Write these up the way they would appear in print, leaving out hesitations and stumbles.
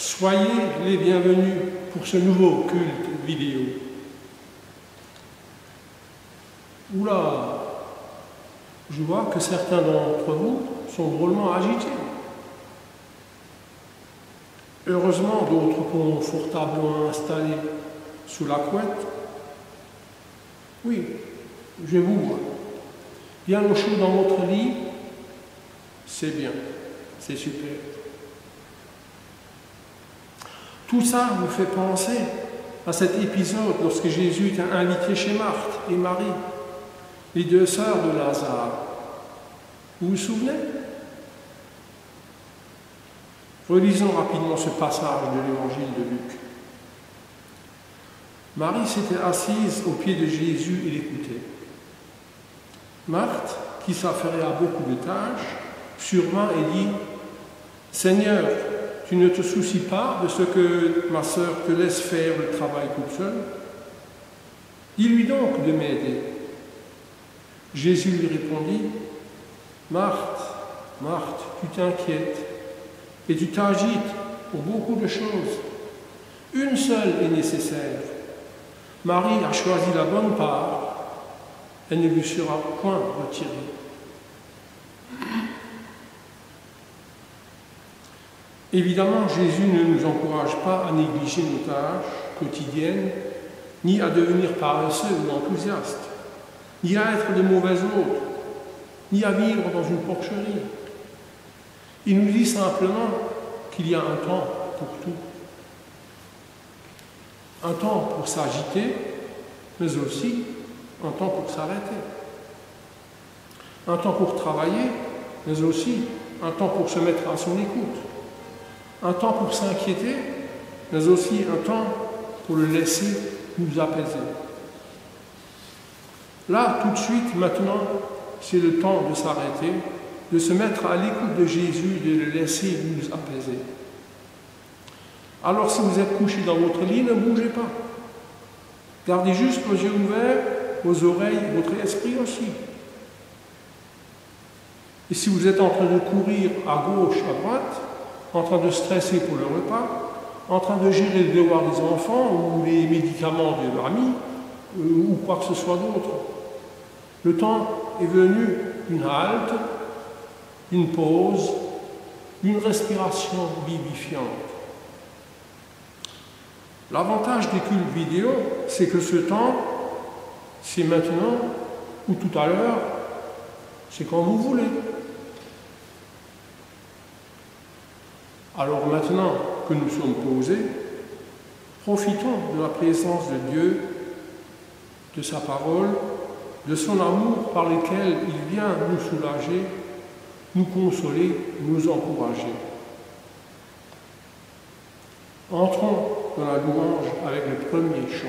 Soyez les bienvenus pour ce nouveau culte vidéo. Oula, je vois que certains d'entre vous sont drôlement agités. Heureusement, d'autres confortablement installés sous la couette. Oui, je vous vois. Bien au chaud dans votre lit, c'est bien, c'est super. Tout ça me fait penser à cet épisode lorsque Jésus était invité chez Marthe et Marie, les deux sœurs de Lazare. Vous vous souvenez? Relisons rapidement ce passage de l'évangile de Luc. Marie s'était assise aux pieds de Jésus et l'écoutait. Marthe, qui s'affairait à beaucoup de tâches, survint et dit « Seigneur, tu ne te soucies pas de ce que ma sœur te laisse faire le travail toute seule? Dis-lui donc de m'aider. » Jésus lui répondit « Marthe, Marthe, tu t'inquiètes et tu t'agites pour beaucoup de choses. Une seule est nécessaire. Marie a choisi la bonne part, elle ne lui sera point retirée. » Évidemment, Jésus ne nous encourage pas à négliger nos tâches quotidiennes, ni à devenir paresseux ou enthousiastes, ni à être de mauvais hôtes, ni à vivre dans une porcherie. Il nous dit simplement qu'il y a un temps pour tout. Un temps pour s'agiter, mais aussi un temps pour s'arrêter. Un temps pour travailler, mais aussi un temps pour se mettre à son écoute. Un temps pour s'inquiéter, mais aussi un temps pour le laisser nous apaiser. Là, tout de suite, maintenant, c'est le temps de s'arrêter, de se mettre à l'écoute de Jésus, de le laisser nous apaiser. Alors, si vous êtes couché dans votre lit, ne bougez pas. Gardez juste vos yeux ouverts, vos oreilles, votre esprit aussi. Et si vous êtes en train de courir à gauche, à droite, en train de stresser pour le repas, en train de gérer le devoir des enfants ou les médicaments de l'ami ou quoi que ce soit d'autre. Le temps est venu d'une halte, d'une pause, d'une respiration vivifiante. L'avantage des cultes vidéo, c'est que ce temps, c'est maintenant ou tout à l'heure, c'est quand vous voulez. Alors maintenant que nous sommes posés, profitons de la présence de Dieu, de sa parole, de son amour par lequel il vient nous soulager, nous consoler, nous encourager. Entrons dans la louange avec le premier chant.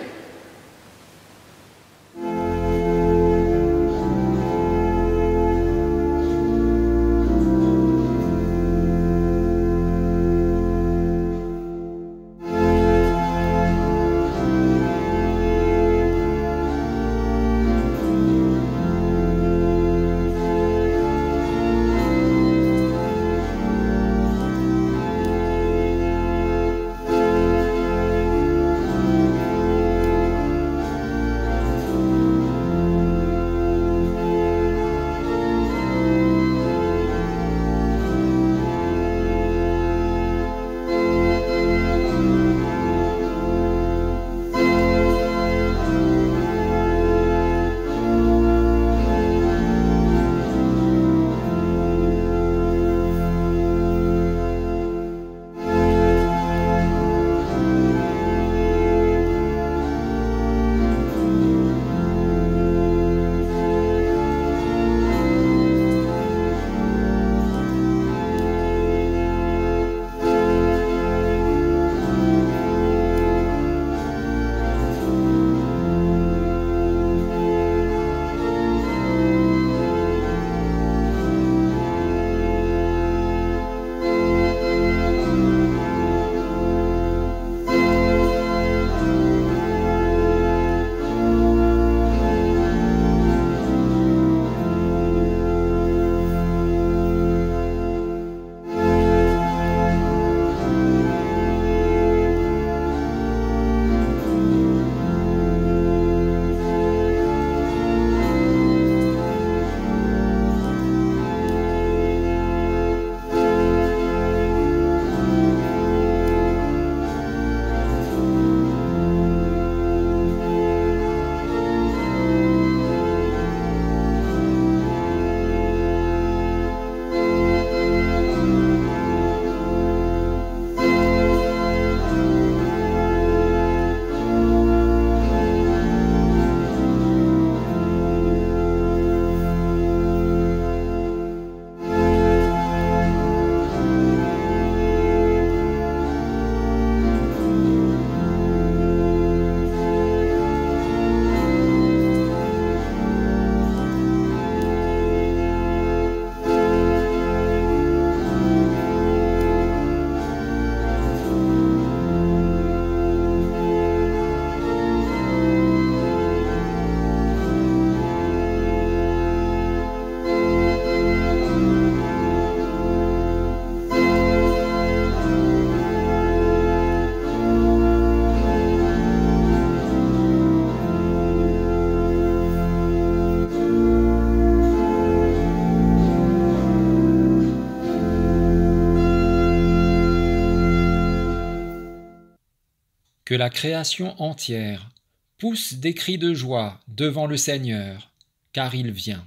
Que la création entière pousse des cris de joie devant le Seigneur, car il vient.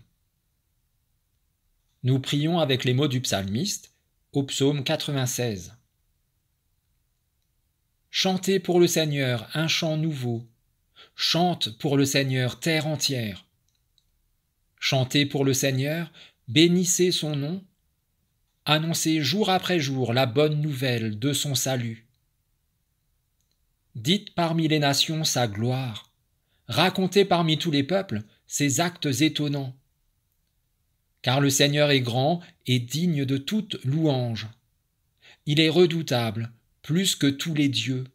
Nous prions avec les mots du psalmiste au psaume 96. Chantez pour le Seigneur un chant nouveau. Chante pour le Seigneur terre entière. Chantez pour le Seigneur, bénissez son nom. Annoncez jour après jour la bonne nouvelle de son salut. Dites parmi les nations sa gloire. Racontez parmi tous les peuples ses actes étonnants. Car le Seigneur est grand et digne de toute louange. Il est redoutable, plus que tous les dieux.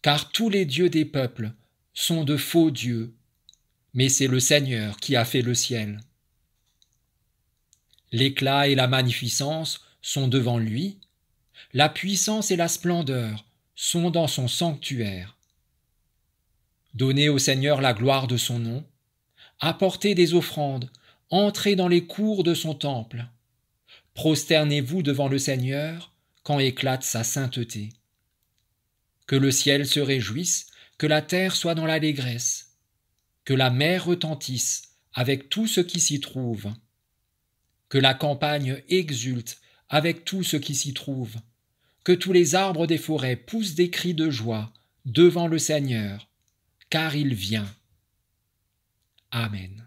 Car tous les dieux des peuples sont de faux dieux, mais c'est le Seigneur qui a fait le ciel. L'éclat et la magnificence sont devant lui, la puissance et la splendeur sont dans son sanctuaire. Donnez au Seigneur la gloire de son nom, apportez des offrandes, entrez dans les cours de son temple. Prosternez-vous devant le Seigneur quand éclate sa sainteté. Que le ciel se réjouisse, que la terre soit dans l'allégresse, que la mer retentisse avec tout ce qui s'y trouve, que la campagne exulte avec tout ce qui s'y trouve, que tous les arbres des forêts poussent des cris de joie devant le Seigneur, car il vient. Amen.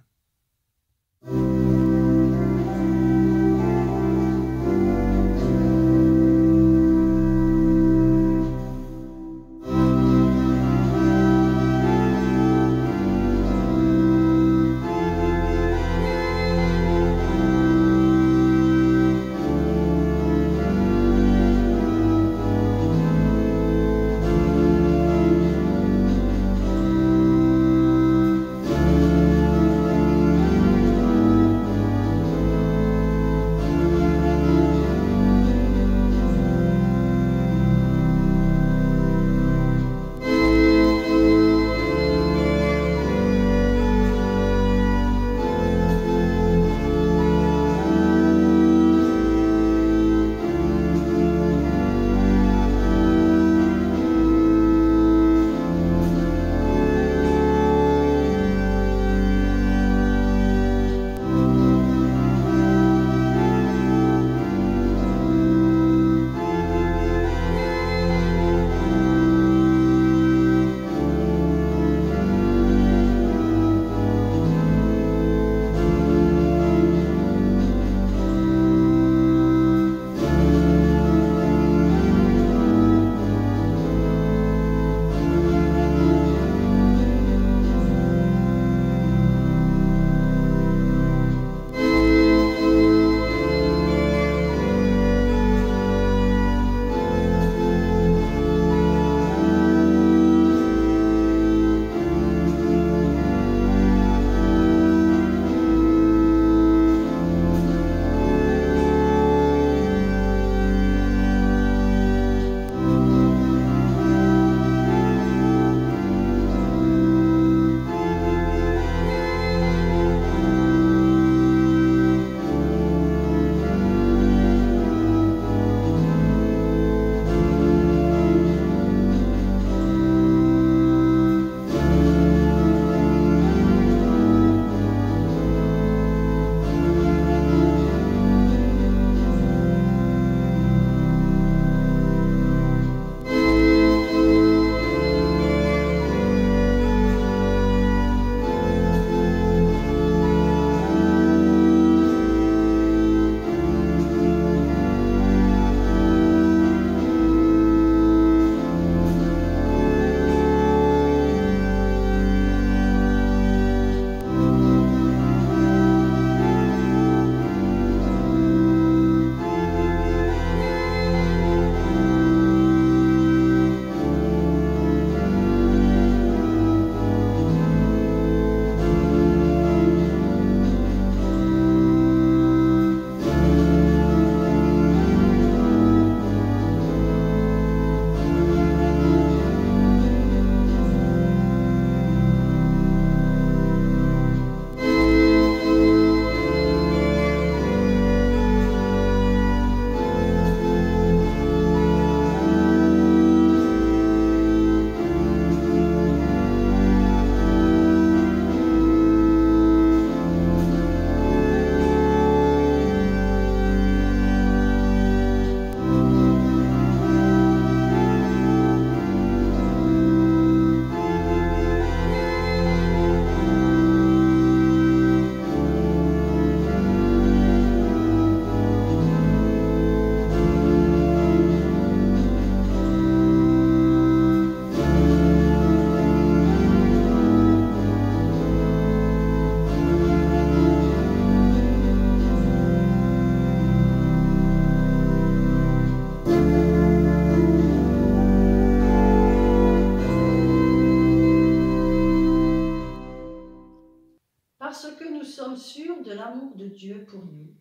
Dieu pour nous,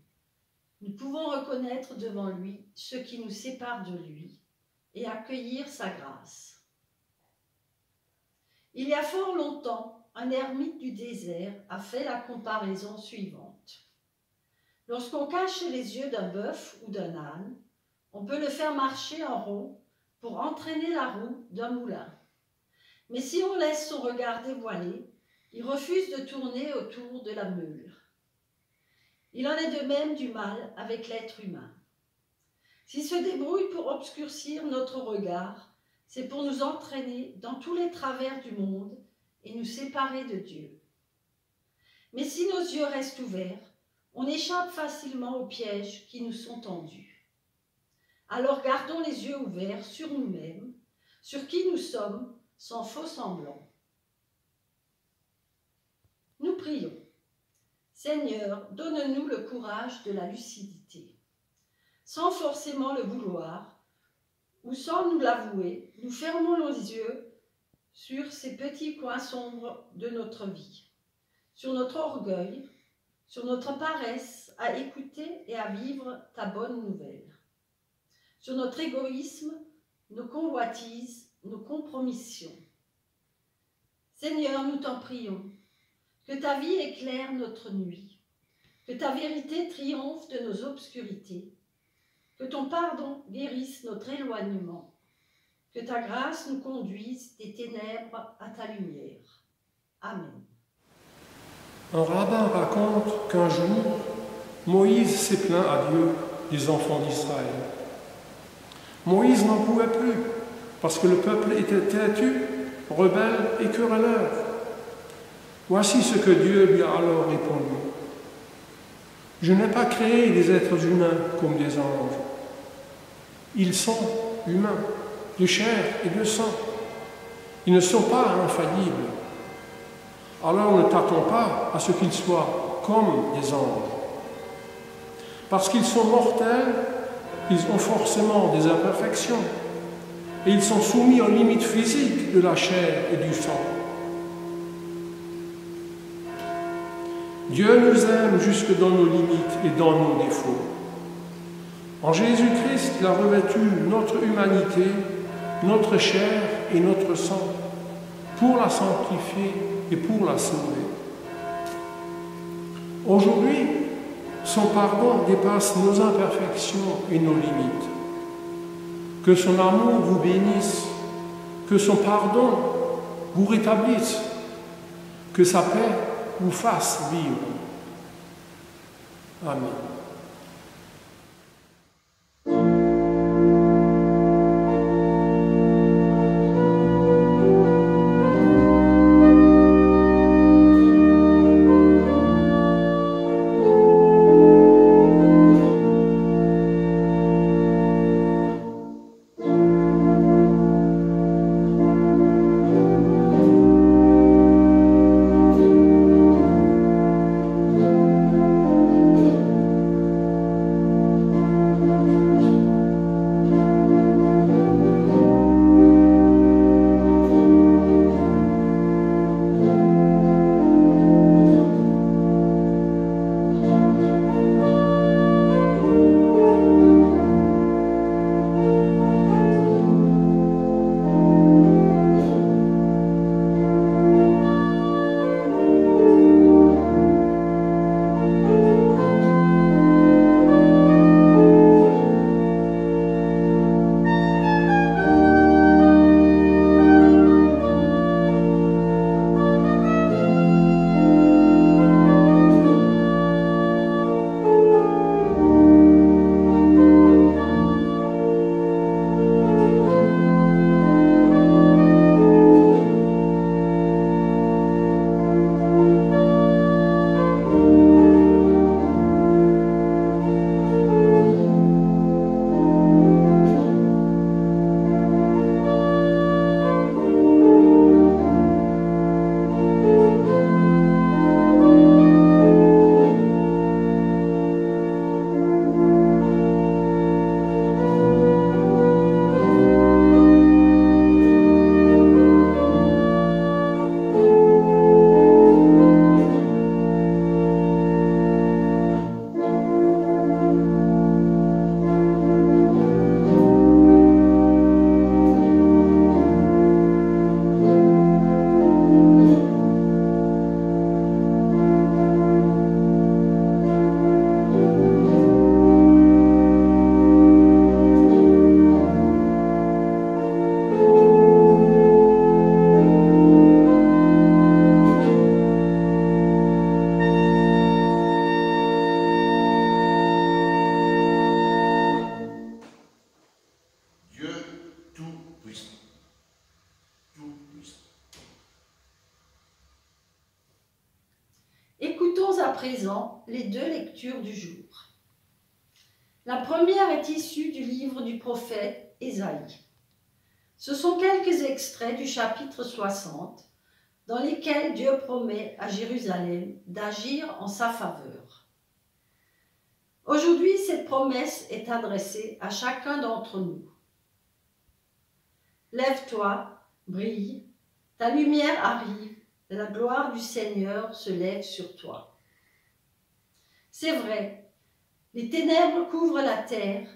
nous pouvons reconnaître devant lui ce qui nous sépare de lui et accueillir sa grâce. Il y a fort longtemps, un ermite du désert a fait la comparaison suivante. Lorsqu'on cache les yeux d'un bœuf ou d'un âne, on peut le faire marcher en rond pour entraîner la roue d'un moulin. Mais si on laisse son regard dévoilé, il refuse de tourner autour de la meule. Il en est de même du mal avec l'être humain. S'il se débrouille pour obscurcir notre regard, c'est pour nous entraîner dans tous les travers du monde et nous séparer de Dieu. Mais si nos yeux restent ouverts, on échappe facilement aux pièges qui nous sont tendus. Alors gardons les yeux ouverts sur nous-mêmes, sur qui nous sommes, sans faux semblant. Nous prions. Seigneur, donne-nous le courage de la lucidité. Sans forcément le vouloir, ou sans nous l'avouer, nous fermons les yeux sur ces petits coins sombres de notre vie, sur notre orgueil, sur notre paresse à écouter et à vivre ta bonne nouvelle, sur notre égoïsme, nos convoitises, nos compromissions. Seigneur, nous t'en prions, que ta vie éclaire notre nuit, que ta vérité triomphe de nos obscurités, que ton pardon guérisse notre éloignement, que ta grâce nous conduise des ténèbres à ta lumière. Amen. Un rabbin raconte qu'un jour, Moïse s'est plaint à Dieu des enfants d'Israël. Moïse n'en pouvait plus, parce que le peuple était têtu, rebelle et querelleur. Voici ce que Dieu lui a alors répondu. Je n'ai pas créé des êtres humains comme des anges. Ils sont humains, de chair et de sang. Ils ne sont pas infaillibles. Alors ne t'attends pas à ce qu'ils soient comme des anges. Parce qu'ils sont mortels, ils ont forcément des imperfections. Et ils sont soumis aux limites physiques de la chair et du sang. Dieu nous aime jusque dans nos limites et dans nos défauts. En Jésus-Christ, il a revêtu notre humanité, notre chair et notre sang, pour la sanctifier et pour la sauver. Aujourd'hui, son pardon dépasse nos imperfections et nos limites. Que son amour vous bénisse, que son pardon vous rétablisse, que sa paix vous fasse vivre. Amen. présent les deux lectures du jour. La première est issue du livre du prophète Ésaïe. Ce sont quelques extraits du chapitre 60 dans lesquels Dieu promet à Jérusalem d'agir en sa faveur. Aujourd'hui, cette promesse est adressée à chacun d'entre nous. Lève-toi, brille, ta lumière arrive, et la gloire du Seigneur se lève sur toi. C'est vrai, les ténèbres couvrent la terre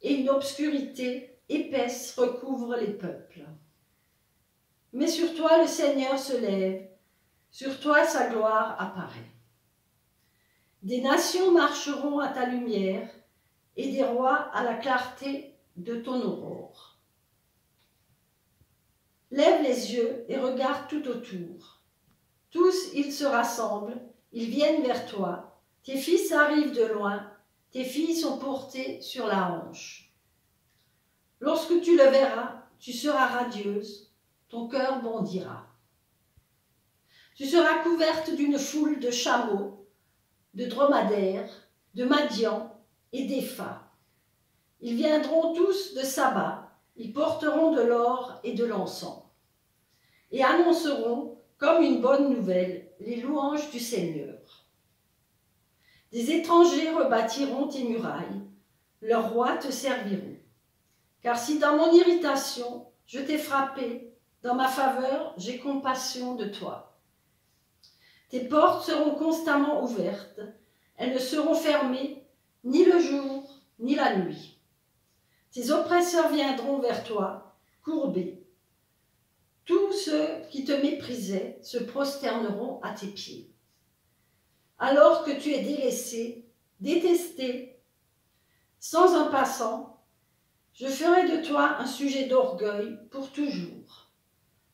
et une obscurité épaisse recouvre les peuples. Mais sur toi le Seigneur se lève, sur toi sa gloire apparaît. Des nations marcheront à ta lumière et des rois à la clarté de ton aurore. Lève les yeux et regarde tout autour. Tous ils se rassemblent, ils viennent vers toi. Tes fils arrivent de loin, tes filles sont portées sur la hanche. Lorsque tu le verras, tu seras radieuse, ton cœur bondira. Tu seras couverte d'une foule de chameaux, de dromadaires, de Madian et d'Épha. Ils viendront tous de Saba, ils porteront de l'or et de l'encens, et annonceront, comme une bonne nouvelle, les louanges du Seigneur. Des étrangers rebâtiront tes murailles, leurs rois te serviront. Car si dans mon irritation je t'ai frappé, dans ma faveur j'ai compassion de toi. Tes portes seront constamment ouvertes, elles ne seront fermées ni le jour ni la nuit. Tes oppresseurs viendront vers toi, courbés. Tous ceux qui te méprisaient se prosterneront à tes pieds. Alors que tu es délaissé, détesté, sans un passant, je ferai de toi un sujet d'orgueil pour toujours,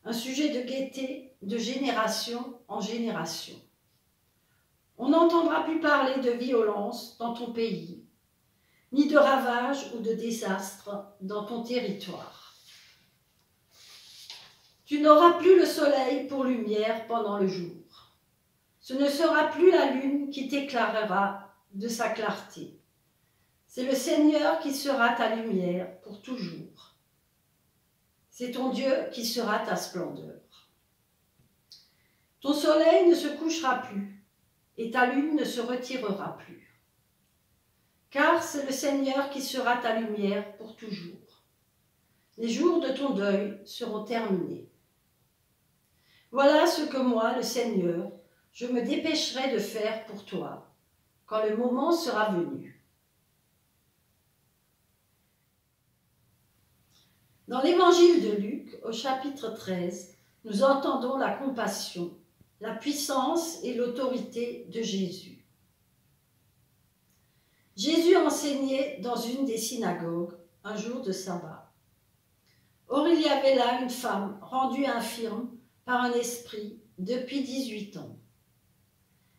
un sujet de gaieté de génération en génération. On n'entendra plus parler de violence dans ton pays, ni de ravage ou de désastre dans ton territoire. Tu n'auras plus le soleil pour lumière pendant le jour. Ce ne sera plus la lune qui t'éclairera de sa clarté. C'est le Seigneur qui sera ta lumière pour toujours. C'est ton Dieu qui sera ta splendeur. Ton soleil ne se couchera plus et ta lune ne se retirera plus. Car c'est le Seigneur qui sera ta lumière pour toujours. Les jours de ton deuil seront terminés. Voilà ce que moi, le Seigneur, je me dépêcherai de faire pour toi, quand le moment sera venu. Dans l'évangile de Luc, au chapitre 13, nous entendons la compassion, la puissance et l'autorité de Jésus. Jésus enseignait dans une des synagogues un jour de sabbat. Or il y avait là une femme rendue infirme par un esprit depuis 18 ans.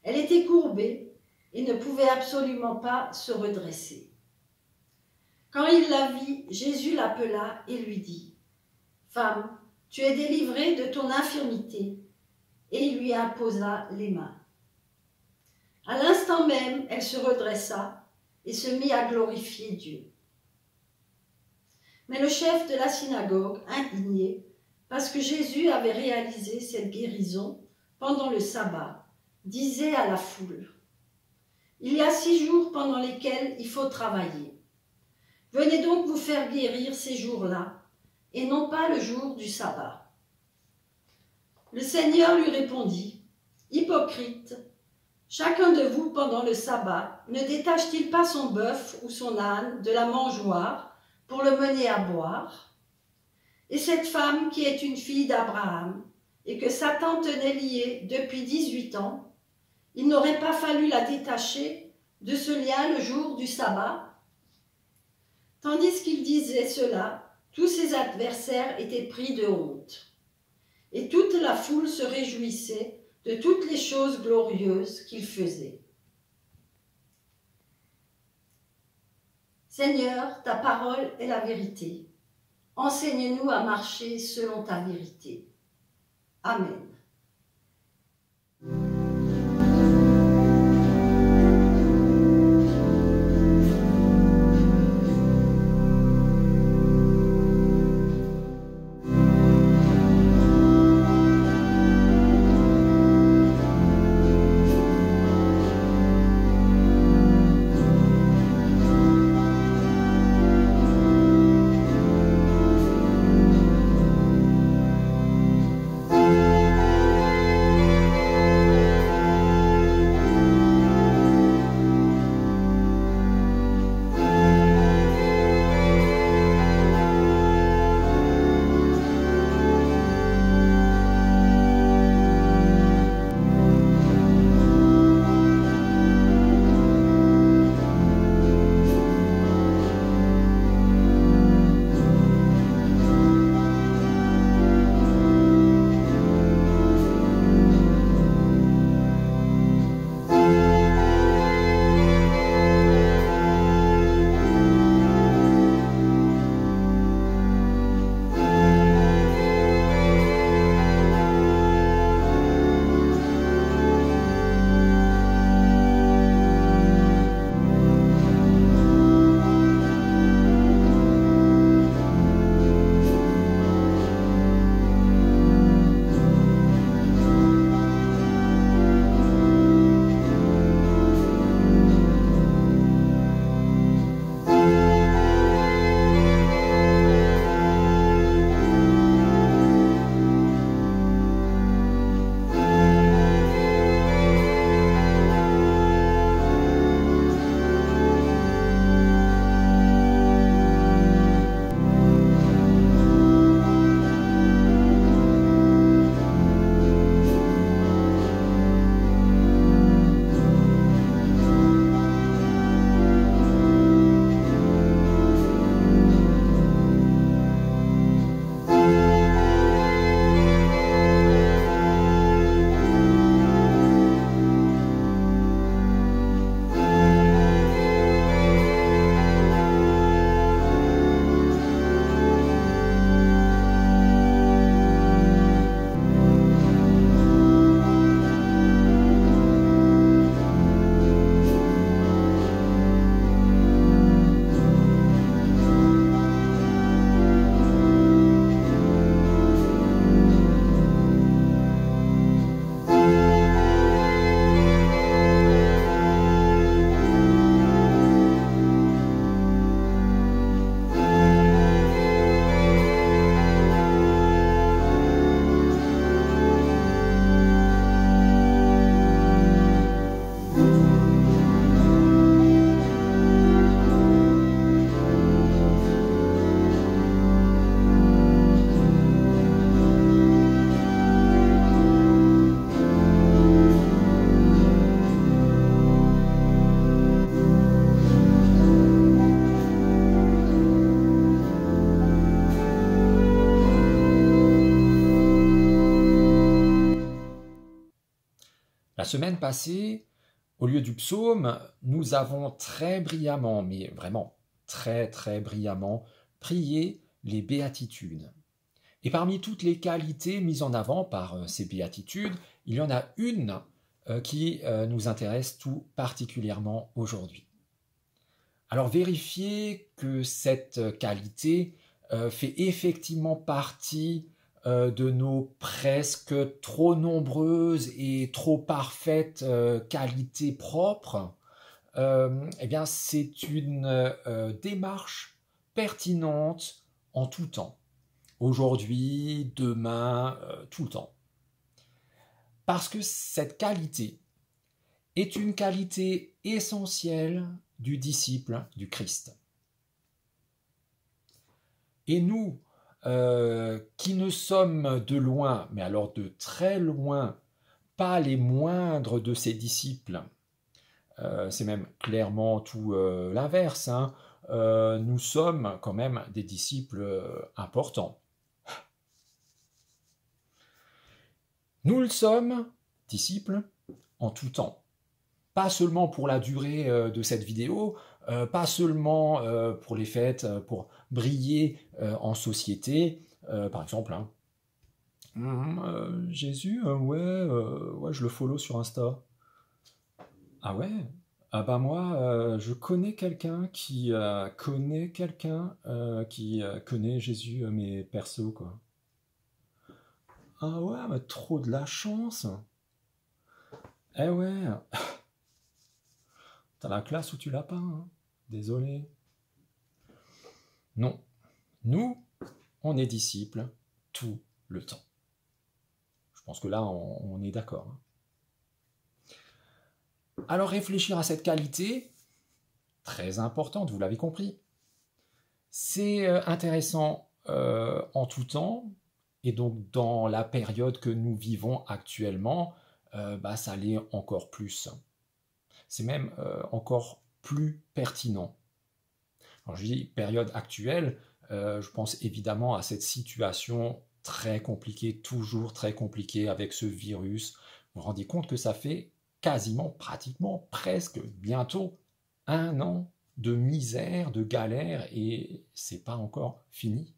Elle était courbée et ne pouvait absolument pas se redresser. Quand il la vit, Jésus l'appela et lui dit : « Femme, tu es délivrée de ton infirmité. » Et il lui imposa les mains. À l'instant même, elle se redressa et se mit à glorifier Dieu. Mais le chef de la synagogue, indigné, parce que Jésus avait réalisé cette guérison pendant le sabbat, disait à la foule : « Il y a 6 jours pendant lesquels il faut travailler. Venez donc vous faire guérir ces jours-là, et non pas le jour du sabbat. » Le Seigneur lui répondit : « Hypocrite, chacun de vous pendant le sabbat ne détache-t-il pas son bœuf ou son âne de la mangeoire pour le mener à boire ? Et cette femme qui est une fille d'Abraham et que Satan tenait liée depuis 18 ans, il n'aurait pas fallu la détacher de ce lien le jour du sabbat ? » Tandis qu'il disait cela, tous ses adversaires étaient pris de honte. Et toute la foule se réjouissait de toutes les choses glorieuses qu'il faisait. Seigneur, ta parole est la vérité. Enseigne-nous à marcher selon ta vérité. Amen. semaine passée, au lieu du psaume, nous avons très brillamment, mais vraiment très très brillamment, prié les béatitudes. Et parmi toutes les qualités mises en avant par ces béatitudes, il y en a une qui nous intéresse tout particulièrement aujourd'hui. Alors vérifiez que cette qualité fait effectivement partie de nos presque trop nombreuses et trop parfaites qualités propres. Eh bien, c'est une démarche pertinente en tout temps. Aujourd'hui, demain, tout le temps. Parce que cette qualité est une qualité essentielle du disciple du Christ. Et nous, qui ne sommes de loin, mais alors de très loin, pas les moindres de ces disciples, c'est même clairement tout l'inverse, hein, nous sommes quand même des disciples importants. Nous le sommes, disciples, en tout temps. Pas seulement pour la durée de cette vidéo, pas seulement pour les fêtes, pour briller en société, par exemple. Hein. Jésus, ouais, je le follow sur Insta. Ah ouais? Ah bah moi, je connais quelqu'un qui connaît Jésus, mais perso, quoi. Ah ouais, mais trop de la chance. Eh ouais. T'as la classe ou tu l'as pas, hein. Désolé. Non. Nous, on est disciples tout le temps. Je pense que là, on est d'accord. Hein. Alors réfléchir à cette qualité, très importante, vous l'avez compris, c'est intéressant en tout temps, et donc dans la période que nous vivons actuellement, ça l'est encore plus. C'est même encore plus pertinent. Alors je dis période actuelle, je pense évidemment à cette situation très compliquée, toujours très compliquée avec ce virus. Vous vous rendez compte que ça fait quasiment, pratiquement, presque, bientôt 1 an de misère, de galère, et c'est pas encore fini.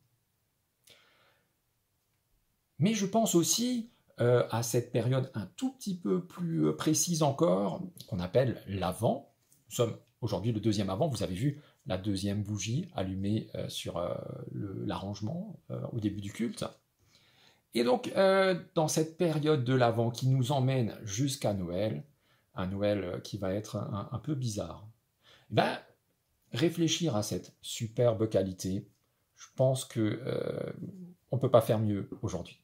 Mais je pense aussi à cette période un tout petit peu plus précise encore, qu'on appelle l'Avent. Nous sommes aujourd'hui le 2e Avent, vous avez vu la 2e bougie allumée sur l'arrangement au début du culte. Et donc, dans cette période de l'Avent qui nous emmène jusqu'à Noël, un Noël qui va être un peu bizarre, réfléchir à cette superbe qualité, je pense qu'on ne peut pas faire mieux aujourd'hui.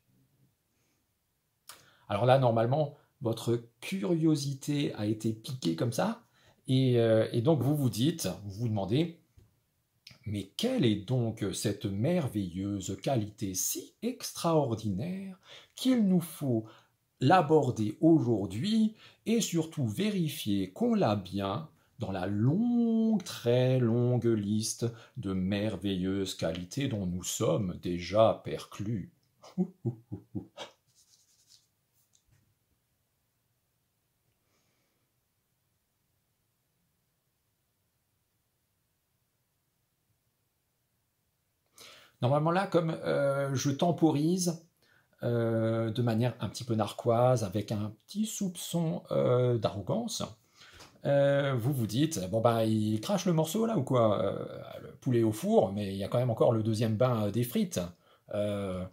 Alors là, normalement, votre curiosité a été piquée comme ça, et donc vous vous dites, vous vous demandez, mais quelle est donc cette merveilleuse qualité si extraordinaire qu'il nous faut l'aborder aujourd'hui et surtout vérifier qu'on l'a bien dans la longue, très longue liste de merveilleuses qualités dont nous sommes déjà perclus. Normalement là, comme je temporise de manière un petit peu narquoise, avec un petit soupçon d'arrogance, vous vous dites, bon bah il crache le morceau là ou quoi, le poulet au four, mais il y a quand même encore le 2e bain des frites. Ça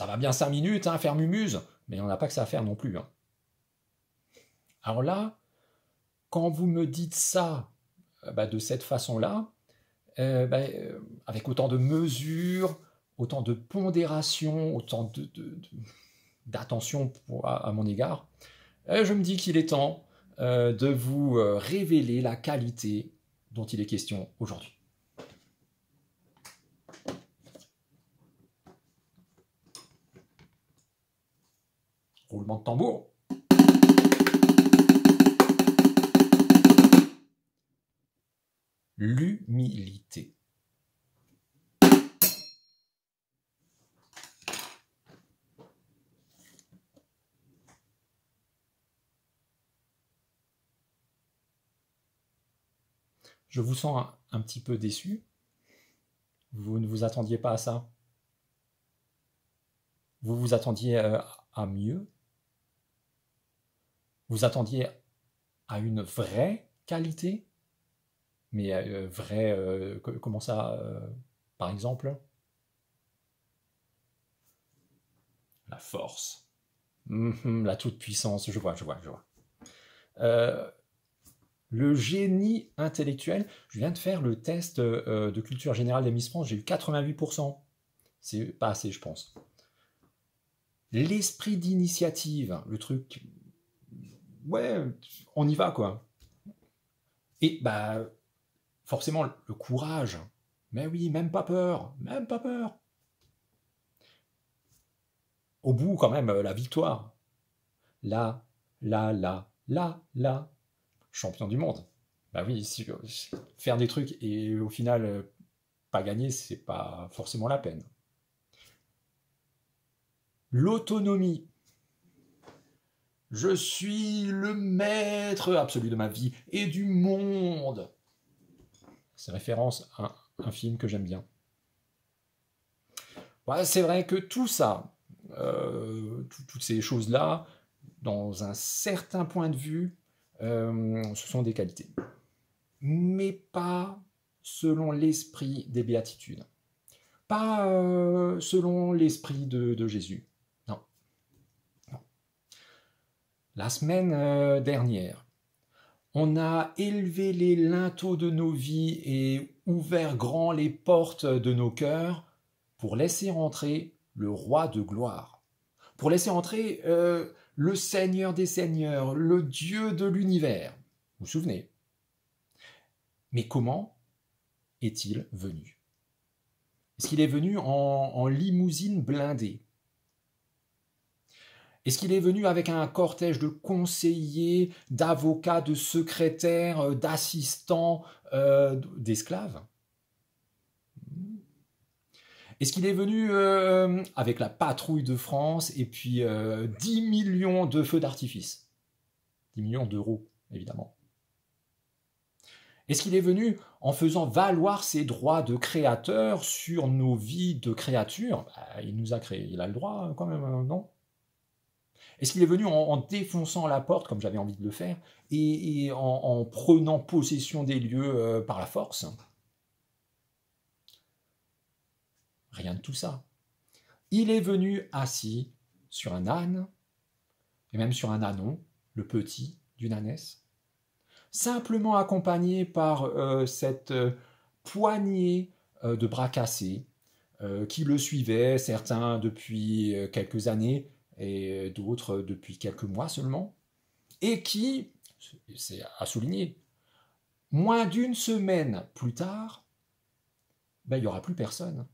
va bien 5 minutes, hein, faire mumuse, mais on n'a pas que ça à faire non plus. Hein. Alors là, quand vous me dites ça de cette façon-là, avec autant de mesure, autant de pondération, autant d'attention à mon égard, je me dis qu'il est temps de vous révéler la qualité dont il est question aujourd'hui. Roulement de tambour. L'humilité. Je vous sens un petit peu déçu. Vous ne vous attendiez pas à ça. Vous vous attendiez à mieux. Vous attendiez à une vraie qualité. Mais vraie, comment ça, par exemple? La force. La toute-puissance, je vois. Le génie intellectuel, je viens de faire le test de culture générale des Miss France, j'ai eu 88%. C'est pas assez, je pense. L'esprit d'initiative, le truc, ouais, on y va, quoi. Et bah, forcément, le courage. Mais oui, même pas peur. Au bout, quand même, la victoire. Là. Champion du monde. Bah oui, faire des trucs et au final pas gagner, c'est pas forcément la peine. L'autonomie. Je suis le maître absolu de ma vie et du monde. C'est référence à un film que j'aime bien. Ouais, c'est vrai que tout ça, toutes ces choses-là, dans un certain point de vue, ce sont des qualités. Mais pas selon l'esprit des béatitudes. Pas selon l'esprit de Jésus. Non. La semaine dernière, on a élevé les linteaux de nos vies et ouvert grand les portes de nos cœurs pour laisser entrer le roi de gloire. Pour laisser entrer le Seigneur des Seigneurs, le Dieu de l'univers. Vous vous souvenez? Mais comment est-il venu? Est-ce qu'il est venu en limousine blindée? Est-ce qu'il est venu avec un cortège de conseillers, d'avocats, de secrétaires, d'assistants, d'esclaves? Est-ce qu'il est venu avec la patrouille de France et puis 10 millions de feux d'artifice? 10 millions d'euros, évidemment. Est-ce qu'il est venu en faisant valoir ses droits de créateur sur nos vies de créatures? Il nous a créés, il a le droit quand même, non? Est-ce qu'il est venu en défonçant la porte, comme j'avais envie de le faire, et en prenant possession des lieux par la force? Rien de tout ça. Il est venu assis sur un âne, et même sur un ânon, le petit d'une ânesse, simplement accompagné par cette poignée de bras cassés qui le suivaient, certains depuis quelques années et d'autres depuis quelques mois seulement, et qui, c'est à souligner, moins d'une semaine plus tard, il n'y aura plus personne.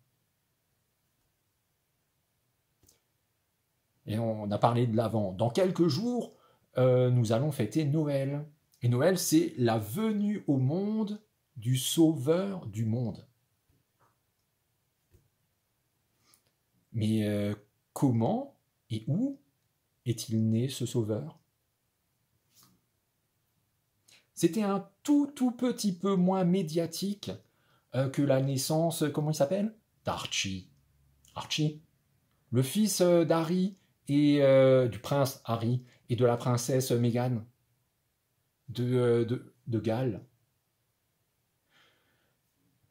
Et on a parlé de l'Avent. Dans quelques jours, nous allons fêter Noël. Et Noël, c'est la venue au monde du Sauveur du monde. Mais comment et où est-il né, ce Sauveur? C'était un tout petit peu moins médiatique que la naissance, comment il s'appelle? D'Archie. Archie, le fils d'Harry et du prince Harry et de la princesse Meghan de Galles.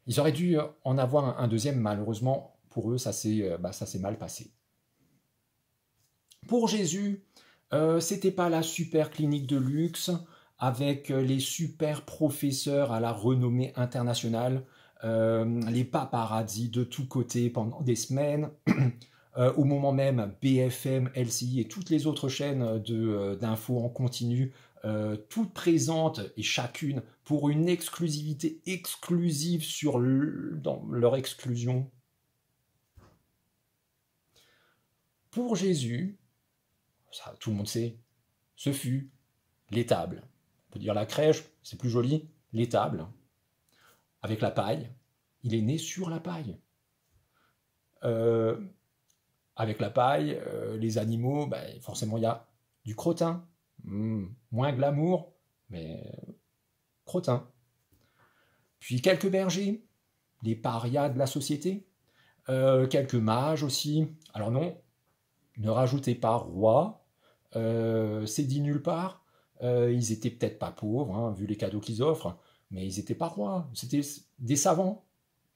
Ils auraient dû en avoir un deuxième, malheureusement, pour eux, ça s'est mal passé. Pour Jésus, c'était pas la super clinique de luxe avec les super professeurs à la renommée internationale, les paparazzis de tous côtés pendant des semaines. Au moment même, BFM, LCI et toutes les autres chaînes d'infos en continu, toutes présentes et chacune pour une exclusivité exclusive dans leur exclusion. Pour Jésus, ça tout le monde sait, ce fut l'étable. On peut dire la crèche, c'est plus joli, l'étable. Avec la paille, il est né sur la paille. Avec la paille, les animaux, forcément il y a du crottin. Moins glamour, mais crottin. Puis quelques bergers, des parias de la société, quelques mages aussi. Alors non, ne rajoutez pas roi, c'est dit nulle part. Ils étaient peut-être pas pauvres, hein, vu les cadeaux qu'ils offrent, mais ils n'étaient pas rois. C'était des savants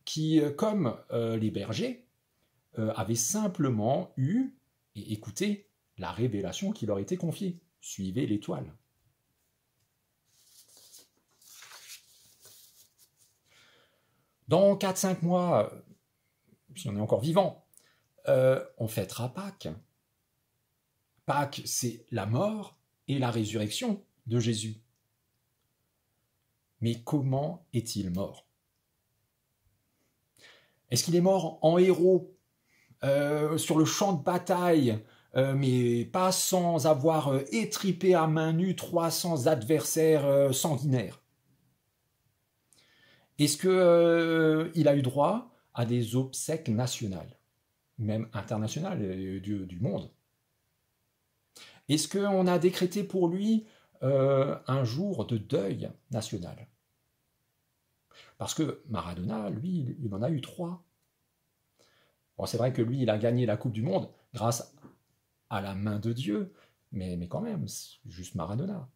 qui, comme les bergers, avaient simplement eu et écouté la révélation qui leur était confiée. Suivez l'étoile. Dans 4-5 mois, si on est encore vivant, on fêtera Pâques. Pâques, c'est la mort et la résurrection de Jésus. Mais comment est-il mort? Est-ce qu'il est mort en héros, sur le champ de bataille, mais pas sans avoir étripé à main nue 300 adversaires sanguinaires? Est-ce qu'il a eu droit à des obsèques nationales, même internationales du monde? Est-ce qu'on a décrété pour lui un jour de deuil national? Parce que Maradona, lui, il en a eu 3. Bon, c'est vrai que lui, il a gagné la Coupe du Monde grâce à la main de Dieu, mais quand même, c'est juste Maradona.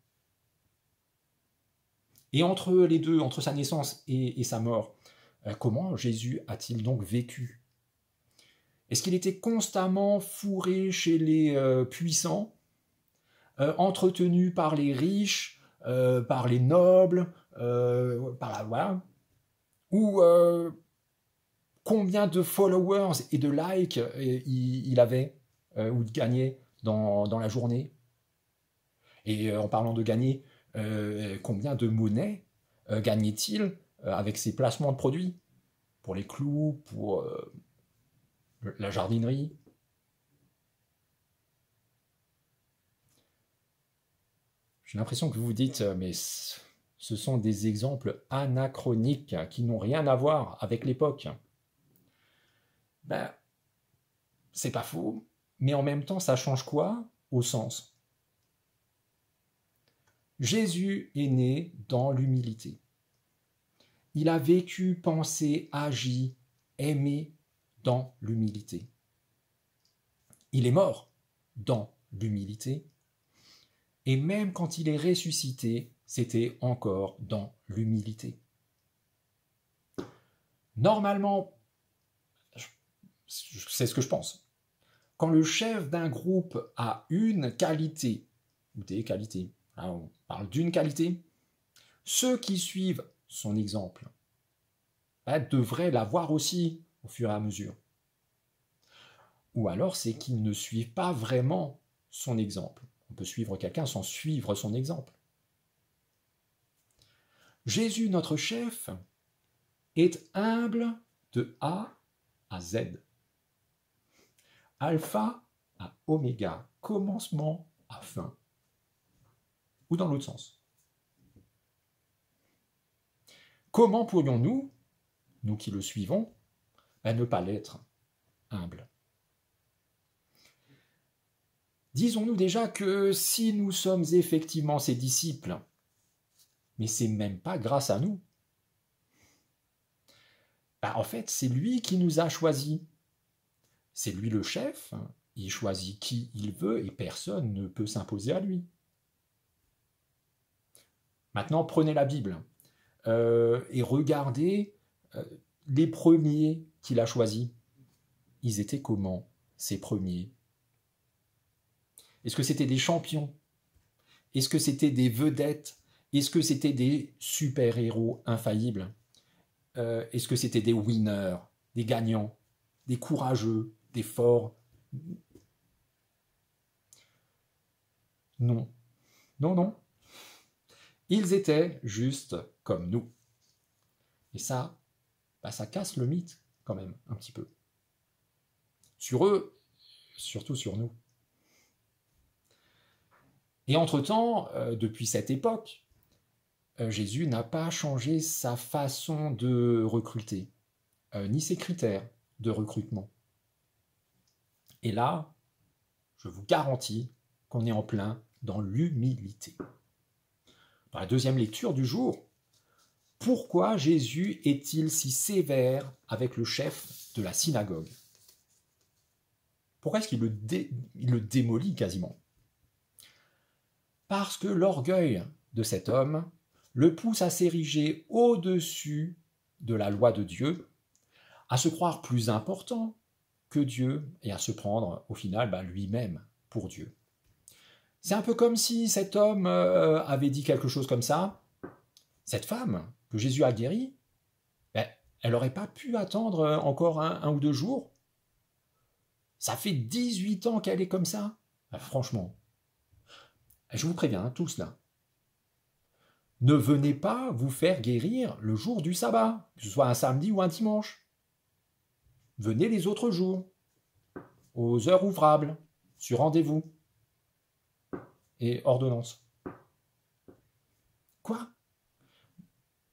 Et entre les deux, entre sa naissance et sa mort, comment Jésus a-t-il donc vécu? Est-ce qu'il était constamment fourré chez les puissants, entretenu par les riches, par les nobles, voilà. Ou combien de followers et de likes il avait ou de gagnait dans la journée? Et en parlant de gagner, combien de monnaie gagnait-il avec ses placements de produits pour les clous, pour la jardinerie? J'ai l'impression que vous vous dites, mais ce sont des exemples anachroniques qui n'ont rien à voir avec l'époque. Ben, c'est pas faux, mais en même temps, ça change quoi au sens? Jésus est né dans l'humilité. Il a vécu, pensé, agi, aimé dans l'humilité. Il est mort dans l'humilité. Et même quand il est ressuscité, c'était encore dans l'humilité. Normalement, c'est ce que je pense. Quand le chef d'un groupe a une qualité, ou des qualités, hein, on parle d'une qualité, ceux qui suivent son exemple devraient l'avoir aussi au fur et à mesure. Ou alors c'est qu'ils ne suivent pas vraiment son exemple. On peut suivre quelqu'un sans suivre son exemple. Jésus, notre chef, est humble de A à Z. Alpha à oméga, commencement à fin. Ou dans l'autre sens. Comment pourrions-nous, nous qui le suivons, ne pas l'être humble? Disons-nous déjà que si nous sommes effectivement ses disciples, mais c'est même pas grâce à nous. En fait, c'est lui qui nous a choisis. C'est lui le chef, il choisit qui il veut et personne ne peut s'imposer à lui. Maintenant, prenez la Bible et regardez les premiers qu'il a choisis. Ils étaient comment, ces premiers? Est-ce que c'était des champions? Est-ce que c'était des vedettes? Est-ce que c'était des super-héros infaillibles? Est-ce que c'était des winners, des gagnants, des courageux, des forts? Non. Non, non. Ils étaient juste comme nous. Et ça, ça casse le mythe quand même, un petit peu. Sur eux, surtout sur nous. Et entre-temps, depuis cette époque, Jésus n'a pas changé sa façon de recruter, ni ses critères de recrutement. Et là, je vous garantis qu'on est en plein dans l'humilité. Dans la deuxième lecture du jour, pourquoi Jésus est-il si sévère avec le chef de la synagogue? Pourquoi est-ce qu'il le démolit quasiment? Parce que l'orgueil de cet homme le pousse à s'ériger au-dessus de la loi de Dieu, à se croire plus important que Dieu et à se prendre au final lui-même pour Dieu. C'est un peu comme si cet homme avait dit quelque chose comme ça. Cette femme que Jésus a guérie, elle n'aurait pas pu attendre encore un ou 2 jours. Ça fait 18 ans qu'elle est comme ça. Franchement, je vous préviens, tous là, ne venez pas vous faire guérir le jour du sabbat, que ce soit un samedi ou un dimanche. Venez les autres jours, aux heures ouvrables, sur rendez-vous et ordonnance. Quoi?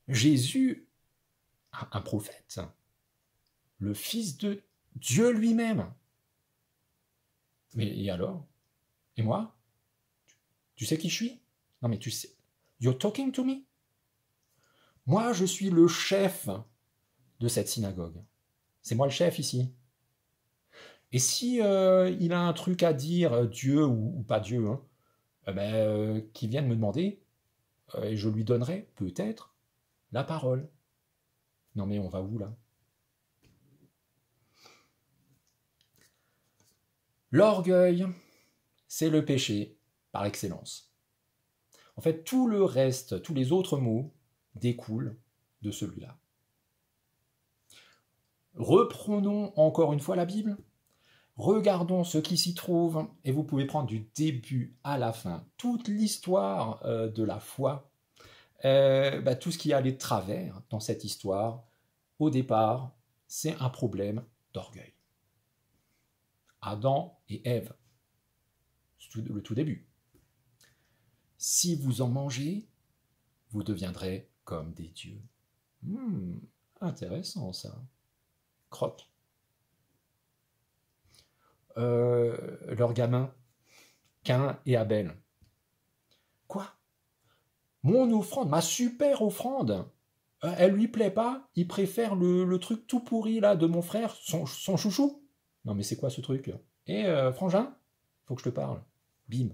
Jésus, un prophète, le Fils de Dieu lui-même. Mais et alors? Et moi? Tu sais qui je suis? Non mais tu sais. You're talking to me? Moi, je suis le chef de cette synagogue. C'est moi le chef ici. Et si il a un truc à dire, Dieu ou pas Dieu, qu'il vienne me demander, et je lui donnerai peut-être la parole. Non mais on va où là? L'orgueil, c'est le péché par excellence. En fait, tout le reste, tous les autres mots découlent de celui-là. Reprenons encore une fois la Bible. Regardons ce qui s'y trouve, et vous pouvez prendre du début à la fin toute l'histoire de la foi, tout ce qui allait de travers dans cette histoire. Au départ, c'est un problème d'orgueil. Adam et Ève, le tout début. Si vous en mangez, vous deviendrez comme des dieux. Intéressant ça. Croque. Leurs gamins, Caïn et Abel. Quoi? Mon offrande, ma super offrande, elle lui plaît pas? Il préfère le truc tout pourri là de mon frère, son chouchou? Non mais c'est quoi ce truc? Et frangin, faut que je te parle. Bim.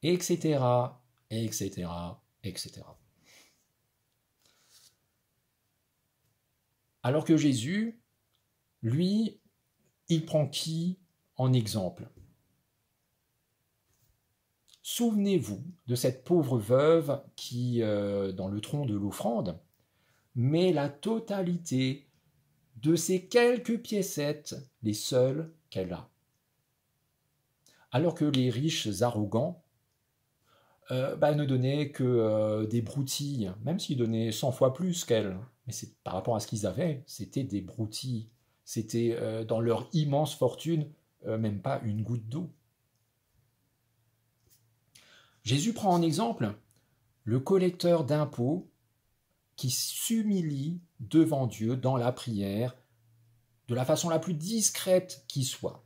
Etc. etc. etc. Alors que Jésus, lui, il prend qui en exemple? Souvenez-vous de cette pauvre veuve qui, dans le tronc de l'offrande, met la totalité de ces quelques piécettes, les seules qu'elle a. Alors que les riches arrogants ne donnaient que des broutilles, même s'ils donnaient 100 fois plus qu'elle. Mais c'est par rapport à ce qu'ils avaient, c'était des broutilles. C'était dans leur immense fortune, même pas une goutte d'eau. Jésus prend en exemple le collecteur d'impôts qui s'humilie devant Dieu dans la prière de la façon la plus discrète qui soit.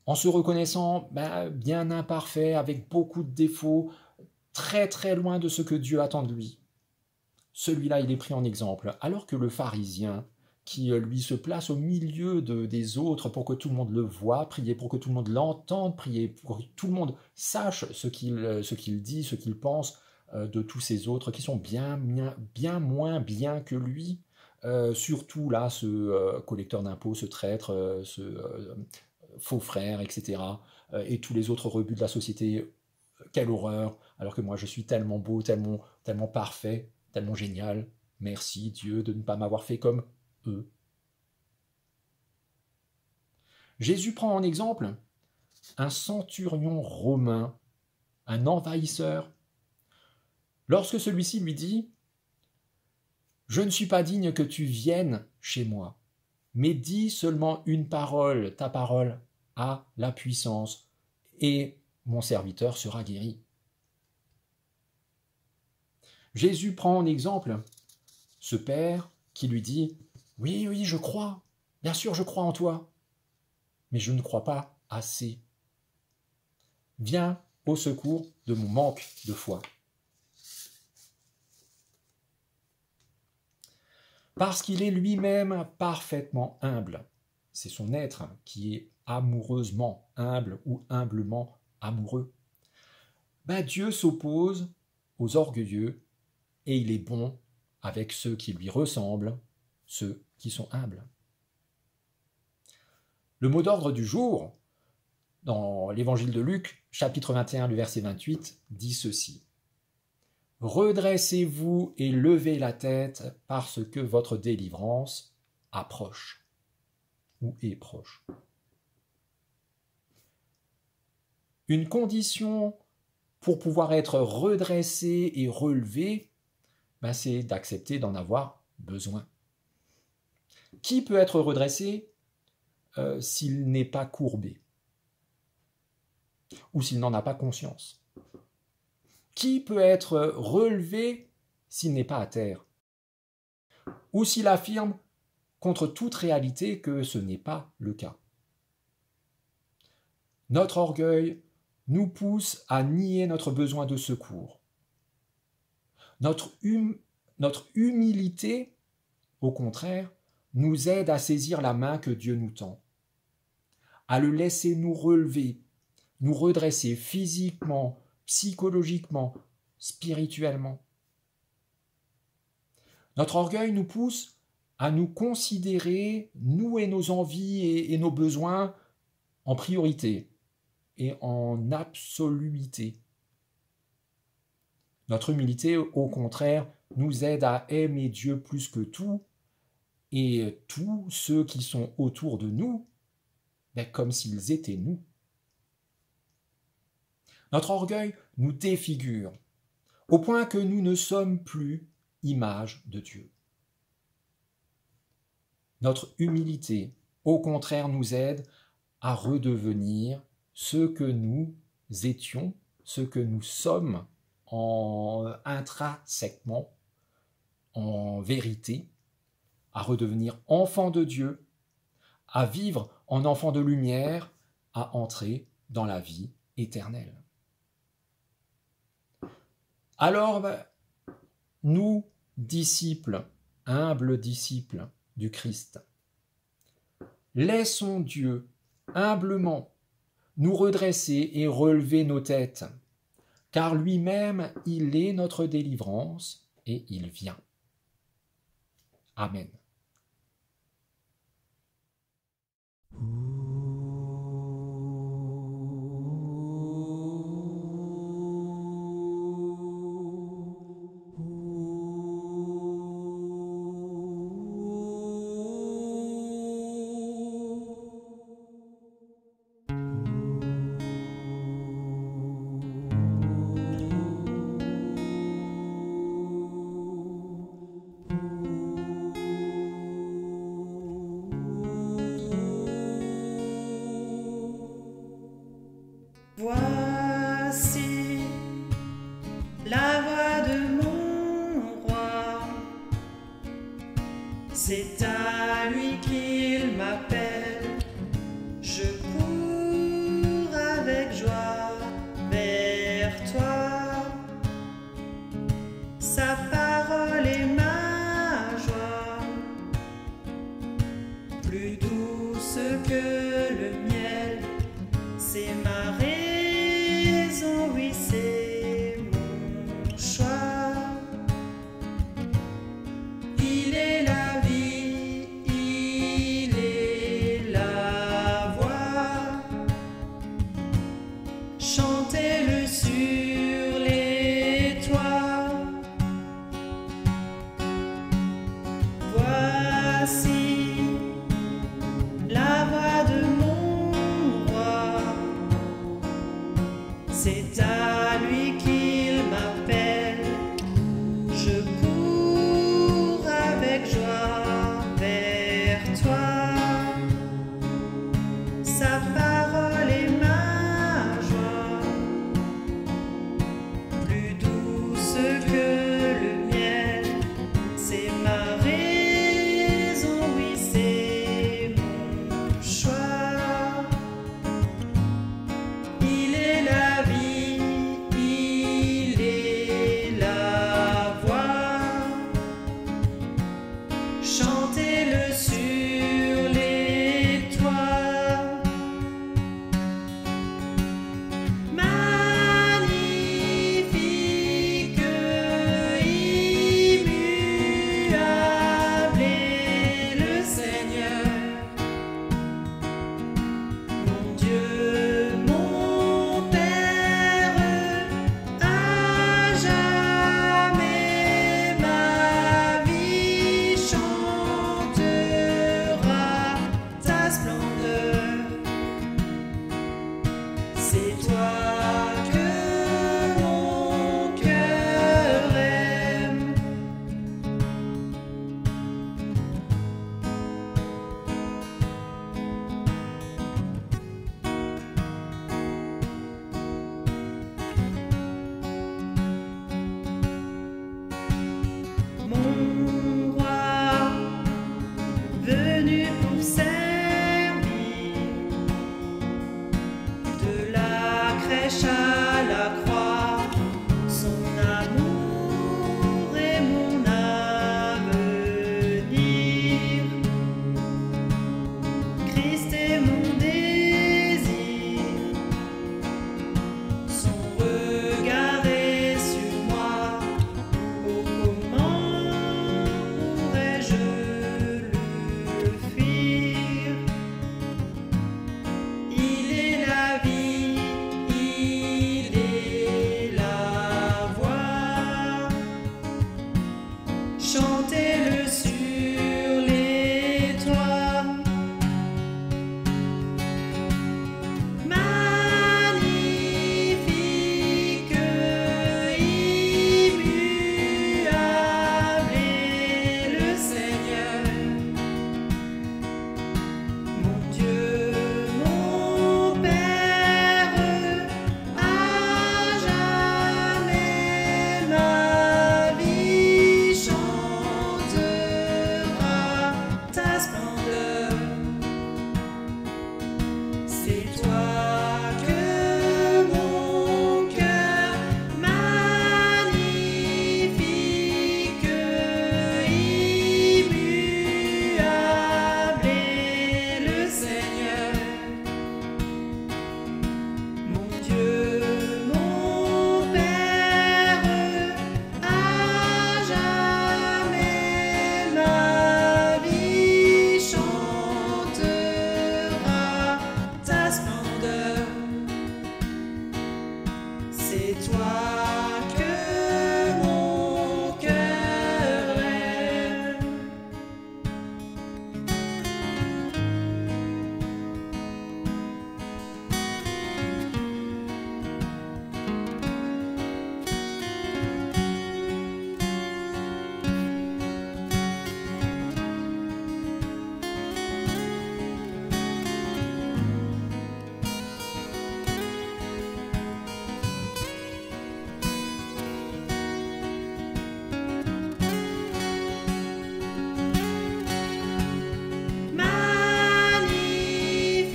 En se reconnaissant bien imparfait, avec beaucoup de défauts, très très loin de ce que Dieu attend de lui. Celui-là, il est pris en exemple, alors que le pharisien, qui lui se place au milieu des autres pour que tout le monde le voie, prier pour que tout le monde l'entende, prier pour que tout le monde sache ce qu'il dit, ce qu'il pense de tous ces autres qui sont bien moins bien que lui. Surtout là, ce collecteur d'impôts, ce traître, ce faux frère, etc. Et tous les autres rebuts de la société. Quelle horreur, alors que moi je suis tellement beau, tellement parfait, tellement génial. Merci Dieu de ne pas m'avoir fait comme eux. Jésus prend en exemple un centurion romain, un envahisseur. Lorsque celui-ci lui dit « Je ne suis pas digne que tu viennes chez moi, mais dis seulement une parole, ta parole a la puissance, et mon serviteur sera guéri. » Jésus prend en exemple ce père qui lui dit « Oui, oui, je crois, bien sûr je crois en toi, mais je ne crois pas assez. Viens au secours de mon manque de foi. Parce qu'il est lui-même parfaitement humble. C'est son être qui est amoureusement humble ou humblement amoureux. Dieu s'oppose aux orgueilleux et il est bon avec ceux qui lui ressemblent, ceux qui sont humbles. Le mot d'ordre du jour, dans l'évangile de Luc, chapitre 21, le verset 28, dit ceci. « Redressez-vous et levez la tête parce que votre délivrance approche. » ou est proche. Une condition pour pouvoir être redressé et relevé, c'est d'accepter d'en avoir besoin. Qui peut être redressé s'il n'est pas courbé ou s'il n'en a pas conscience? Qui peut être relevé s'il n'est pas à terre ou s'il affirme contre toute réalité que ce n'est pas le cas? Notre orgueil nous pousse à nier notre besoin de secours. Notre humilité, au contraire, nous aide à saisir la main que Dieu nous tend, à le laisser nous relever, nous redresser physiquement, psychologiquement, spirituellement. Notre orgueil nous pousse à nous considérer, nous et nos envies et nos besoins, en priorité et en absoluité. Notre humilité, au contraire, nous aide à aimer Dieu plus que tout et tous ceux qui sont autour de nous, comme s'ils étaient nous. Notre orgueil nous défigure, au point que nous ne sommes plus image de Dieu. Notre humilité, au contraire, nous aide à redevenir ce que nous étions, ce que nous sommes intrinsèquement, en vérité, à redevenir enfants de Dieu, à vivre en enfants de lumière, à entrer dans la vie éternelle. Alors, nous, disciples, humbles disciples du Christ, laissons Dieu humblement nous redresser et relever nos têtes, car lui-même, il est notre délivrance et il vient. Amen. Voici la voix de mon roi, c'est à lui qu'il m'appelle, je cours avec joie vers toi, sa parole est ma joie, plus douce que le miel, c'est ma raison, oui c'est mon choix. Il est la vie, il est la voix. Chantez-le sur les toits. Voici la voix de mon roi. chantez-le sur les toits. Magnifique, immuable est le Seigneur, mon Dieu, mon Père, à jamais ma vie chantera ta splendeur. C'est toi que mon cœur aime. Mon roi, venu pour servir, de la crèche à la croix, son amour est mon avenir. Christ est mon désir, son regard est sur moi. Oh, comment pourrais-je le fuir? Il est la vie, il est la voix. Chantez-le sur les toits. Magnifique, immuable est le Seigneur, mon Dieu, mon Père, à jamais ma vie chantera ta splendeur. C'est toi que mon cœur magnifique, immuable est le Seigneur, mon Dieu, mon Père, à jamais ma vie chantera ta splendeur. C'est toi que mon cœur aime.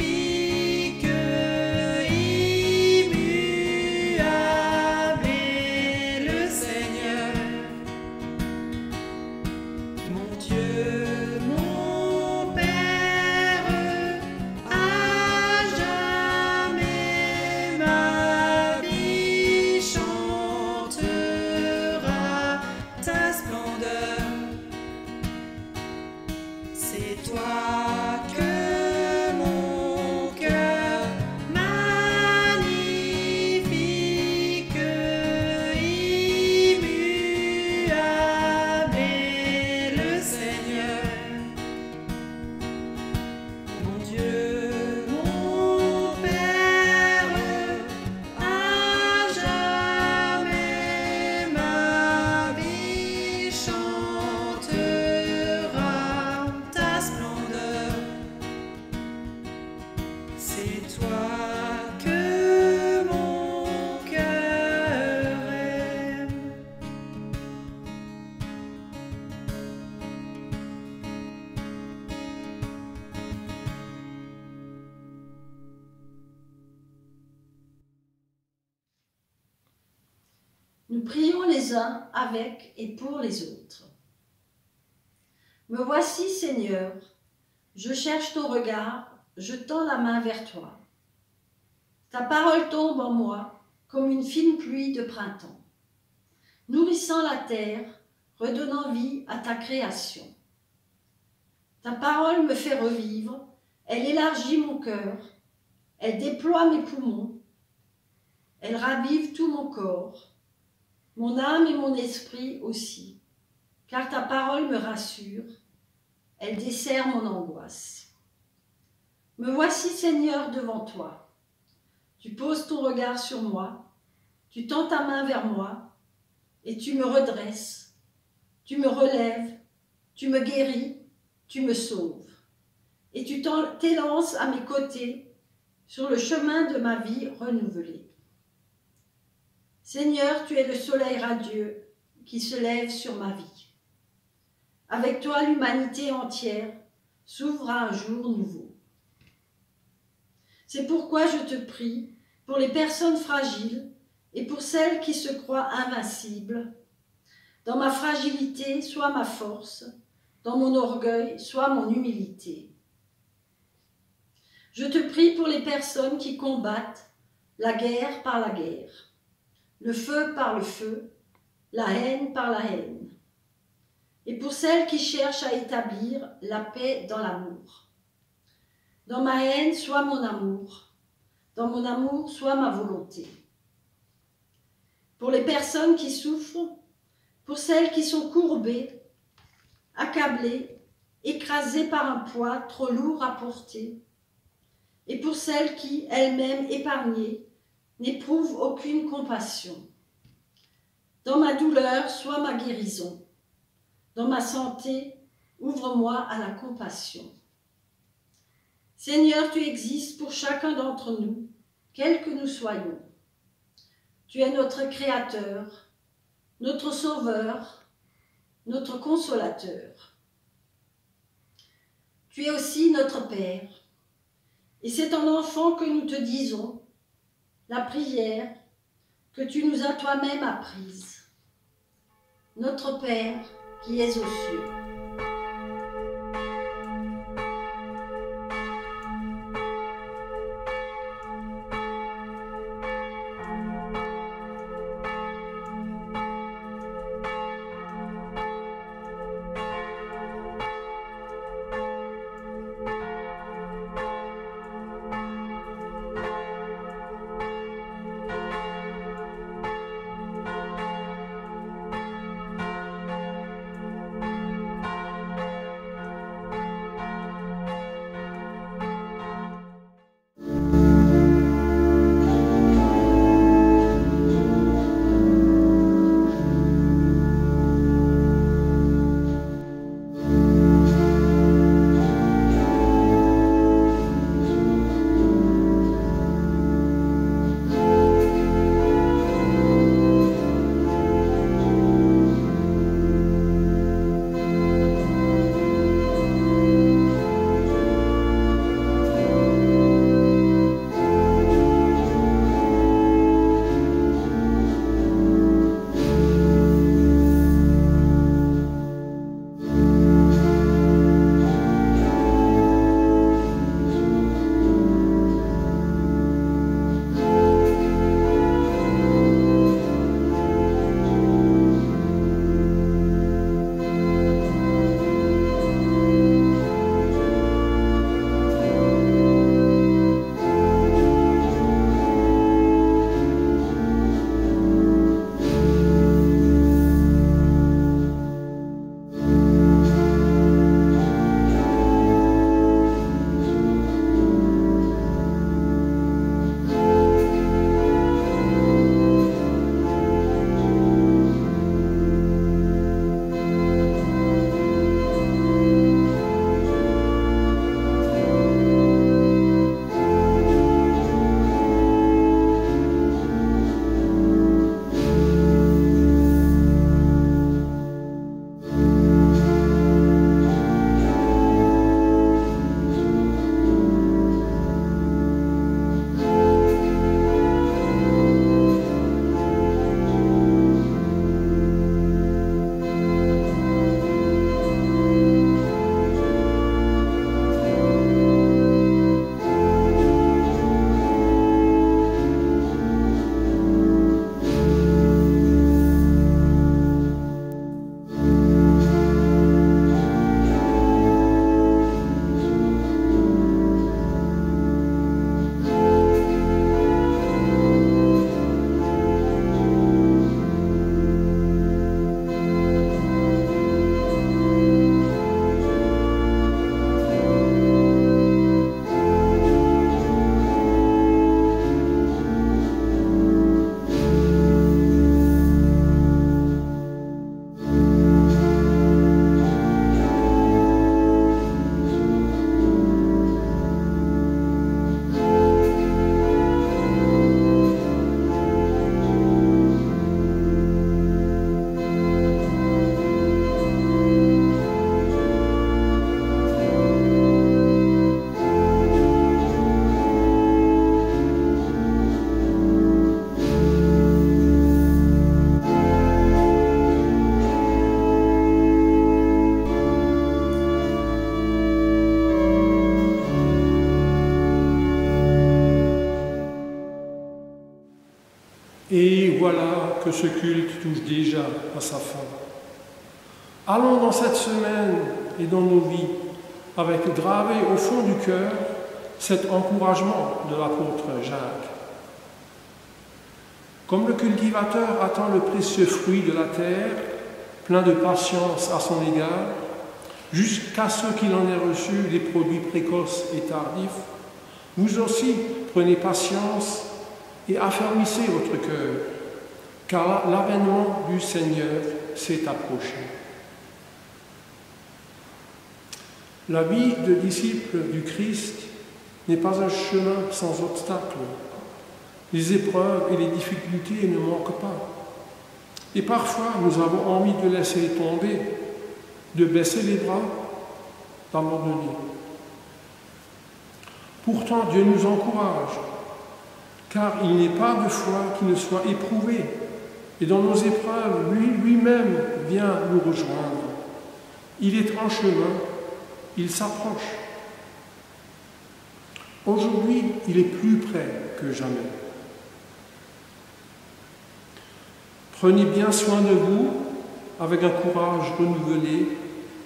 Magnifique, immuable est le Seigneur, mon Dieu, mon Père, à jamais ma vie chantera ta splendeur. C'est toi que mon cœur magnifique, immuable est le Seigneur, mon Dieu, mon Père, à jamais ma vie chantera ta splendeur. C'est toi que mon cœur aime. Nous prions les uns avec et pour les autres. Me voici, Seigneur, je cherche ton regard, je tends la main vers toi. Ta parole tombe en moi comme une fine pluie de printemps, nourrissant la terre, redonnant vie à ta création. Ta parole me fait revivre, elle élargit mon cœur, elle déploie mes poumons, elle ravive tout mon corps, mon âme et mon esprit aussi, car ta parole me rassure, elle dessert mon angoisse. Me voici, Seigneur, devant toi. Tu poses ton regard sur moi, tu tends ta main vers moi, et tu me redresses, tu me relèves, tu me guéris, tu me sauves, et tu t'élances à mes côtés sur le chemin de ma vie renouvelée. Seigneur, tu es le soleil radieux qui se lève sur ma vie. Avec toi, l'humanité entière s'ouvre à un jour nouveau. C'est pourquoi je te prie pour les personnes fragiles et pour celles qui se croient invincibles. Dans ma fragilité, sois ma force, dans mon orgueil, sois mon humilité. Je te prie pour les personnes qui combattent la guerre par la guerre, le feu par le feu, la haine par la haine, et pour celles qui cherchent à établir la paix dans l'amour. Dans ma haine, sois mon amour, dans mon amour, sois ma volonté. Pour les personnes qui souffrent, pour celles qui sont courbées, accablées, écrasées par un poids trop lourd à porter, et pour celles qui, elles-mêmes épargnées, n'éprouvent aucune compassion. Dans ma douleur, sois ma guérison. Dans ma santé, ouvre-moi à la compassion. Seigneur, tu existes pour chacun d'entre nous, quels que nous soyons. Tu es notre Créateur, notre Sauveur, notre Consolateur. Tu es aussi notre Père. Et c'est en enfant que nous te disons la prière que tu nous as toi-même apprise. Notre Père qui es aux cieux. Et voilà que ce culte touche déjà à sa fin. Allons dans cette semaine et dans nos vies avec gravé au fond du cœur cet encouragement de l'apôtre Jacques. Comme le cultivateur attend le précieux fruit de la terre, plein de patience à son égard, jusqu'à ce qu'il en ait reçu des produits précoces et tardifs, vous aussi prenez patience et affermissez votre cœur, car l'avènement du Seigneur s'est approché. La vie de disciple du Christ n'est pas un chemin sans obstacles. Les épreuves et les difficultés ne manquent pas. Et parfois, nous avons envie de laisser tomber, de baisser les bras, d'abandonner. Pourtant, Dieu nous encourage, car il n'est pas de foi qui ne soit éprouvée. Et dans nos épreuves, lui-même vient nous rejoindre. Il est en chemin, il s'approche. Aujourd'hui, il est plus près que jamais. Prenez bien soin de vous avec un courage renouvelé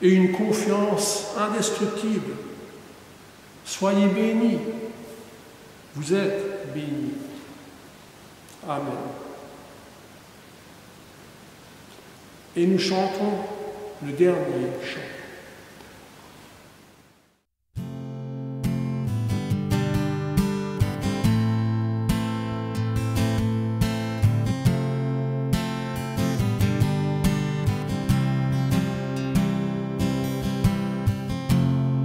et une confiance indestructible. Soyez bénis. Vous êtes bénis. Amen. Et nous chantons le dernier chant.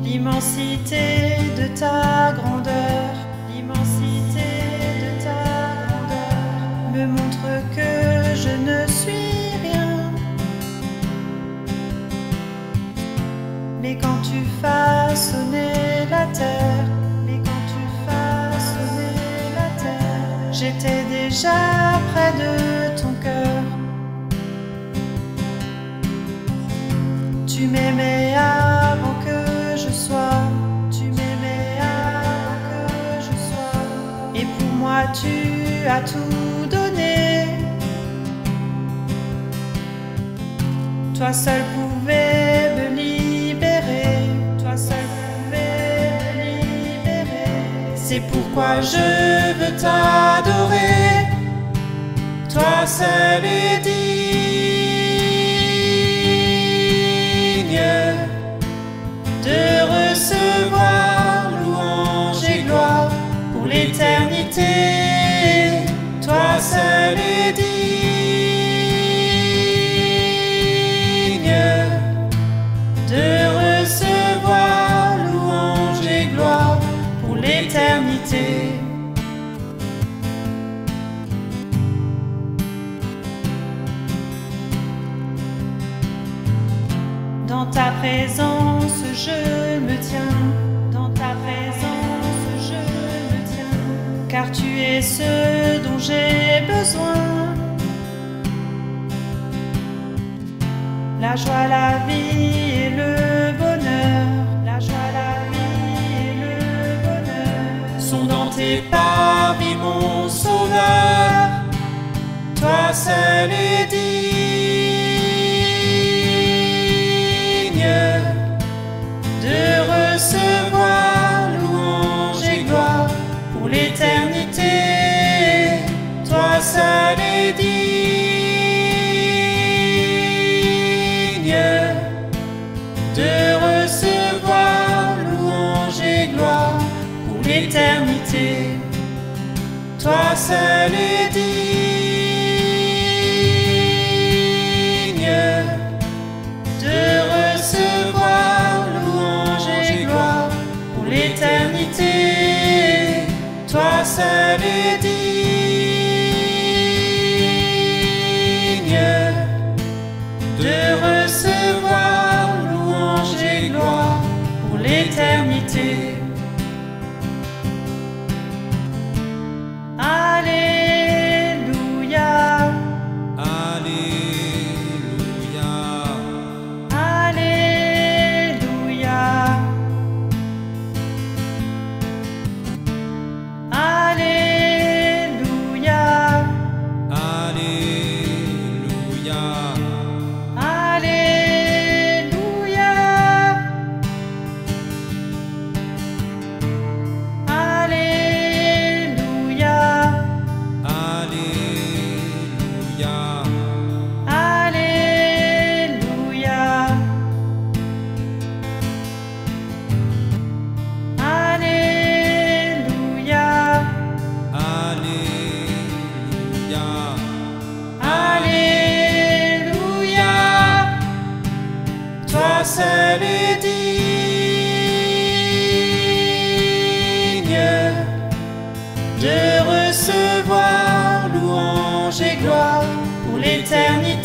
L'immensité de ta grandeur, l'immensité de ta grandeur me montre que je ne suis rien. Mais quand tu façonnais la terre, j'étais déjà près de ton cœur. Tu m'aimais avant que je sois, et pour moi tu as tout donné. Toi seul pouvais me libérer, c'est pourquoi je veux t'adorer. Toi seul est digne de recevoir louange et gloire pour l'éternité. Toi seul est digne de recevoir louange et gloire pour l'éternité. Dans ta présence je me tiens, dans ta présence je me tiens, car tu es ce dont j'ai besoin. La joie, la vie et le bonheur, la joie, la vie et le bonheur sont dans tes parvis, mon sauveur. Toi seul est digne de recevoir louange et gloire pour l'éternité. Toi seul est digne de recevoir louange et gloire pour l'éternité. Toi seul est digne de recevoir louange et gloire pour l'éternité. Toi seul est digne de recevoir louange et gloire pour l'éternité. Alléluia, Alléluia, Alléluia, Alléluia,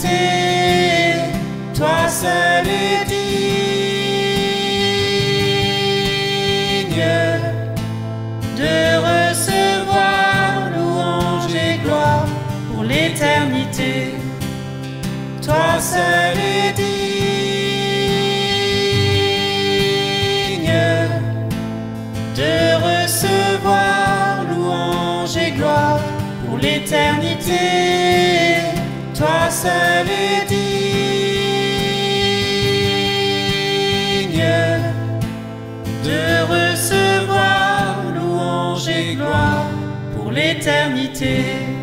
l'éternité, toi seul es digne de recevoir louange et gloire pour l'éternité. Toi seul es digne de recevoir louange et gloire pour l'éternité. Toi seul es digne de recevoir louange et gloire pour l'éternité.